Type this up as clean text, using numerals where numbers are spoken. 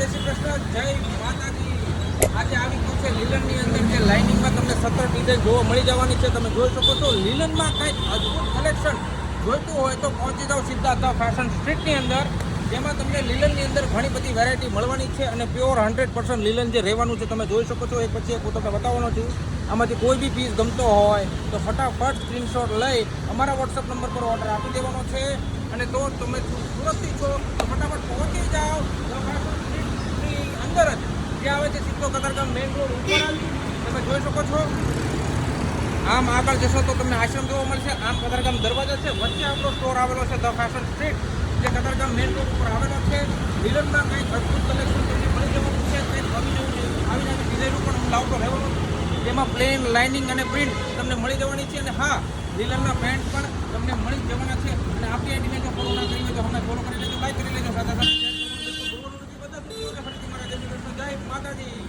જય શ્રી કૃષ્ણ, જય માતાજી. આજે આવી ગયું છે લીલનની અંદર જે લાઇનિંગમાં તમને 17 ડિઝાઇન જોવા મળી જવાની છે. તમે જોઈ શકો છો લીલનમાં કંઈક અદ્ભુત કલેક્શન જોઈતું હોય તો પહોંચી જાઓ સીધા ધ ફેશન સ્ટ્રીટની અંદર, જેમાં તમને લીલનની અંદર ઘણી બધી વેરાયટી મળવાની છે અને પ્યોર 100% લીલન જે રહેવાનું છે. તમે જોઈ શકો છો એક પછી એક હું તમને બતાવવાનો છું. આમાંથી કોઈ બી પીસ ગમતો હોય તો ફટાફટ સ્ક્રીનશોટ લઈ અમારા વોટ્સઅપ નંબર પર ઓર્ડર આપી દેવાનો છે. અને તો તમે સુરતથી છો તો ફટાફટ પહોંચી જાઓ ધ ફેશન સ્ટ્રીટની અંદર જ, જે આવે છે સીધો કતારગામ મેઇન રોડ ઉપર જ. તમે જોઈ શકો છો. આમ આગળ જશો તો તમને આશ્રમ જોવા મળશે. આમ કતારગામ દરવાજા છે, વચ્ચે આપણો સ્ટોર આવેલો છે ધ ફેશન સ્ટ્રીટ, જે કતારગામ મેઇન રોડ ઉપર આવેલો છે. લીલનમાં કંઈક અદ્ભુત કલેક્શન તમને મળી જવાનું છે. કંઈક આવી જવું ડિઝાઇનો પણ હું લાવતો રહેવાનો છું, જેમાં પ્લેન લાઇનિંગ અને પ્રિન્ટ તમને મળી જવાની છે. અને હા, લીલનના પેન્ટ પણ તમને મળી જવાના છે. અને આપણી આઈડીને જો ફોલો ના કરી હોય તો હમણાં ફોલો કરી લેજો, લાઈક કરી લેજો, સાથે સાથે શેર કરવાનું બિલકુલ ભૂલવાનું નથી. બધા ફરીથી મારા જય શ્રી કૃષ્ણ, જય માતાજી.